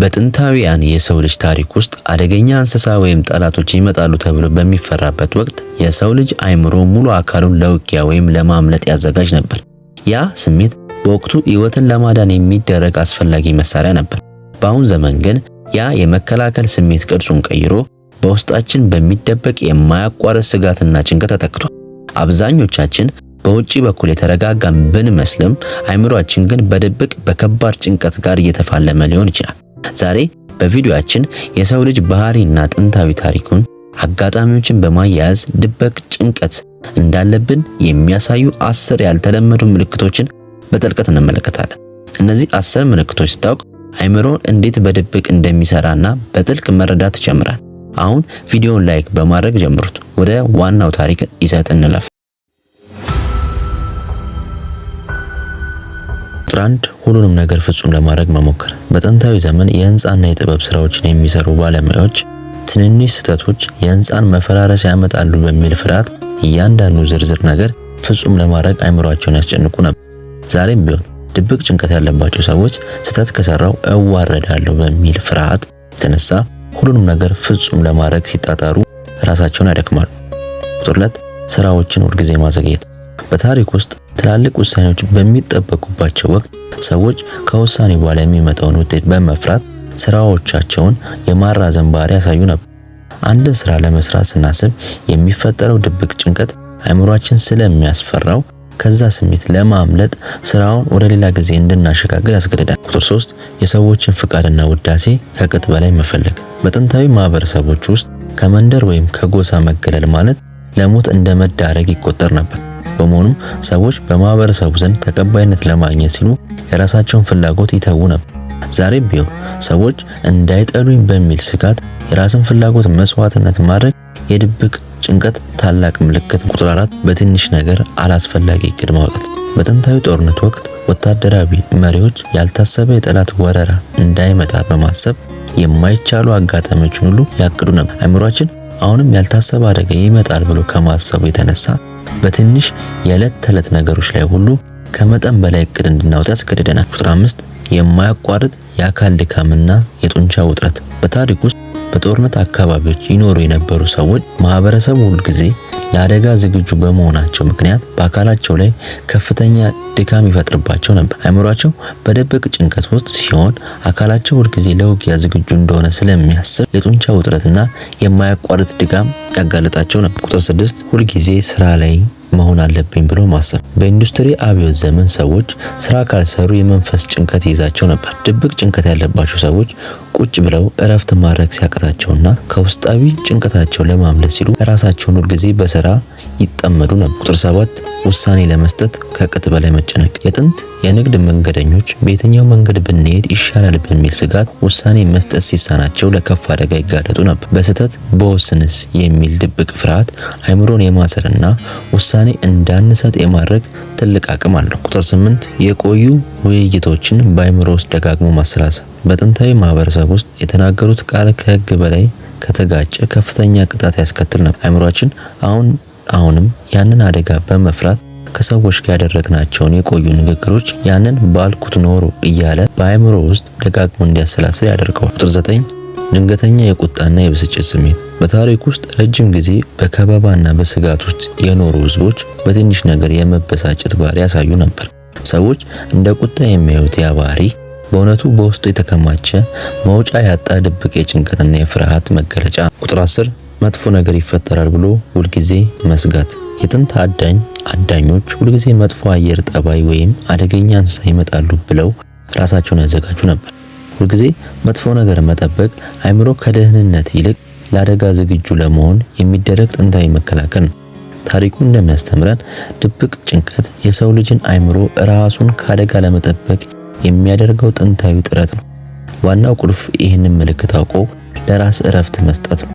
በጥንታዊያን የሰው ልጅ ታሪክ ውስጥ አደገኛ እንስሳ ወይም ጠላቶች ይመጣሉ ተብሎ በሚፈራበት ወቅት የሰው ልጅ አእምሮ ሙሉ አካሉን ለውጊያ ወይም ለማምለጥ ያዘጋጅ ነበር። ያ ስሜት በወቅቱ ሕይወትን ለማዳን የሚደረግ አስፈላጊ መሳሪያ ነበር። በአሁን ዘመን ግን ያ የመከላከል ስሜት ቅርጹን ቀይሮ በውስጣችን በሚደበቅ የማያቋርጥ ስጋትና ጭንቀት ተተክቷል። አብዛኞቻችን በውጪ በኩል የተረጋጋን ብንመስልም አእምሮአችን ግን በድብቅ በከባድ ጭንቀት ጋር እየተፋለመ ሊሆን ይችላል። ዛሬ በቪዲዮአችን የሰው ልጅ ባህሪና ጥንታዊ ታሪኩን አጋጣሚዎችን በማያያዝ ድብቅ ጭንቀት እንዳለብን የሚያሳዩ 10 ያልተለመዱ ምልክቶችን በጥልቀት እንመለከታለን። እነዚህ 10 ምልክቶች ስታውቅ አእምሮን እንዴት በድብቅ እንደሚሰራና በጥልቅ መረዳት ይጀምራል። አሁን ቪዲዮውን ላይክ በማድረግ ጀምሩት። ወደ ዋናው ታሪክ ይዘት እንለፍ። ቁጥር 1 ሁሉንም ነገር ፍጹም ለማድረግ መሞከር። በጥንታዊ ዘመን የህንጻና የጥበብ ስራዎችን የሚሰሩ ባለሙያዎች ትንንሽ ስህተቶች የህንጻን መፈራረስ ያመጣሉ በሚል ፍርሃት እያንዳንዱ ዝርዝር ነገር ፍጹም ለማድረግ አእምሮአቸውን ያስጨንቁ ነበር። ዛሬም ቢሆን ድብቅ ጭንቀት ያለባቸው ሰዎች ስህተት ከሰራው እዋረዳለሁ በሚል ፍርሃት የተነሳ ሁሉንም ነገር ፍጹም ለማድረግ ሲጣጣሩ ራሳቸውን ያደክማሉ። ቁጥር 2 ስራዎችን ሁልጊዜ ማዘግየት። በታሪክ ውስጥ ትላልቅ ውሳኔዎች በሚጠበቁባቸው ወቅት ሰዎች ከውሳኔ በኋላ የሚመጣውን ውጤት በመፍራት ስራዎቻቸውን የማራዘም ባህሪ ያሳዩ ነበር። አንድን ስራ ለመስራት ስናስብ የሚፈጠረው ድብቅ ጭንቀት አእምሮአችን ስለሚያስፈራው ከዛ ስሜት ለማምለጥ ስራውን ወደ ሌላ ጊዜ እንድናሸጋግር ያስገድዳል። ቁጥር 3 የሰዎችን ፍቃድና ውዳሴ ከቅጥ በላይ መፈለግ። በጥንታዊ ማህበረሰቦች ውስጥ ከመንደር ወይም ከጎሳ መገለል ማለት ለሞት እንደመዳረግ ይቆጠር ነበር። በመሆኑም ሰዎች በማህበረሰቡ ዘንድ ተቀባይነት ለማግኘት ሲሉ የራሳቸውን ፍላጎት ይተዉ ነበር። ዛሬም ቢሆን ሰዎች እንዳይጠሉኝ በሚል ስጋት የራስን ፍላጎት መስዋዕትነት ማድረግ የድብቅ ጭንቀት ታላቅ ምልክት። ቁጥር 4 በትንሽ ነገር አላስፈላጊ እቅድ ማውጣት። በጥንታዊ ጦርነት ወቅት ወታደራዊ መሪዎች ያልታሰበ የጠላት ወረራ እንዳይመጣ በማሰብ የማይቻሉ አጋጣሚዎችን ሁሉ ያቅዱ ነበር። አእምሮአችን አሁንም ያልታሰበ አደጋ ይመጣል ብሎ ከማሰቡ የተነሳ በትንሽ የዕለት ተዕለት ነገሮች ላይ ሁሉ ከመጠን በላይ እቅድ እንድናወጣ ያስገድደናል። ቁጥር 5 የማያቋርጥ የአካል ድካምና የጡንቻ ውጥረት። በታሪክ ውስጥ በጦርነት አካባቢዎች ይኖሩ የነበሩ ሰዎች ማህበረሰቡ ሁሉ ጊዜ ለአደጋ ዝግጁ በመሆናቸው ምክንያት በአካላቸው ላይ ከፍተኛ ድካም ይፈጥርባቸው ነበር። አእምሮአቸው በድብቅ ጭንቀት ውስጥ ሲሆን አካላቸው ሁሉ ጊዜ ለውጊያ ዝግጁ እንደሆነ ስለሚያስብ የጡንቻ ውጥረትና የማያቋርጥ ድካም ያጋለጣቸው ነበር። ቁጥር 6 ሁሉ ጊዜ ስራ ላይ መሆን አለብኝ ብሎ ማሰብ። በኢንዱስትሪ አብዮት ዘመን ሰዎች ስራ ካልሰሩ የመንፈስ ጭንቀት ይዛቸው ነበር። ድብቅ ጭንቀት ያለባቸው ሰዎች ቁጭ ብለው እረፍት ማድረግ ሲያቀታቸውና ከውስጣዊ ጭንቀታቸው ለማምለጥ ሲሉ ራሳቸውን ሁሉ ጊዜ በስራ ይጠመዱ ነበር። ቁጥር 7 ውሳኔ ለመስጠት ከቅጥ በላይ መጨነቅ። የጥንት የንግድ መንገደኞች በየትኛው መንገድ ብንሄድ ይሻላል በሚል ስጋት ውሳኔ መስጠት ሲሳናቸው ለከፍ አደጋ ይጋለጡ ነበር። በስህተት በወስንስ የሚል ድብቅ ፍርሃት አእምሮን የማሰርና ውሳኔ እንዳንሰጥ የማድረግ ትልቅ አቅም አለው። ቁጥር 8 የቆዩ ውይይቶችን በአእምሮ ውስጥ ደጋግሞ ማሰላሰል። በጥንታዊ ማህበረሰብ ውስጥ የተናገሩት ቃል ከሕግ በላይ ከተጋጨ ከፍተኛ ቅጣት ያስከትል ነበር። አእምሮአችን አሁንም ያንን አደጋ በመፍራት ከሰዎች ጋር ያደረግናቸውን የቆዩ ንግግሮች ያንን ባልኩት ኖሮ እያለ በአእምሮ ውስጥ ደጋግሞ እንዲያሰላስል ያደርገዋል። ቁጥር 9 ድንገተኛ የቁጣና የብስጭት ስሜት። በታሪክ ውስጥ ረጅም ጊዜ በከበባና በስጋት ውስጥ የኖሩ ህዝቦች በትንሽ ነገር የመበሳጨት ባህሪ ያሳዩ ነበር። ሰዎች እንደ ቁጣ የሚያዩት ያ ባህሪ በእውነቱ በውስጡ የተከማቸ መውጫ ያጣ ድብቅ የጭንቀትና የፍርሃት መገለጫ። ቁጥር 10 መጥፎ ነገር ይፈጠራል ብሎ ሁልጊዜ መስጋት። የጥንት አዳኞች ሁልጊዜ መጥፎ አየር ጠባይ ወይም አደገኛ እንስሳ ይመጣሉ ብለው ራሳቸውን ያዘጋጁ ነበር። ሁልጊዜ መጥፎ ነገር መጠበቅ አእምሮ ከደህንነት ይልቅ ለአደጋ ዝግጁ ለመሆን የሚደረግ ጥንታዊ መከላከል ነው። ታሪኩ እንደሚያስተምረን ድብቅ ጭንቀት የሰው ልጅን አእምሮ ራሱን ከአደጋ ለመጠበቅ የሚያደርገው ጥንታዊ ጥረት ነው። ዋናው ቁልፍ ይህንን ምልክት አውቆ ለራስ እረፍት መስጠት ነው።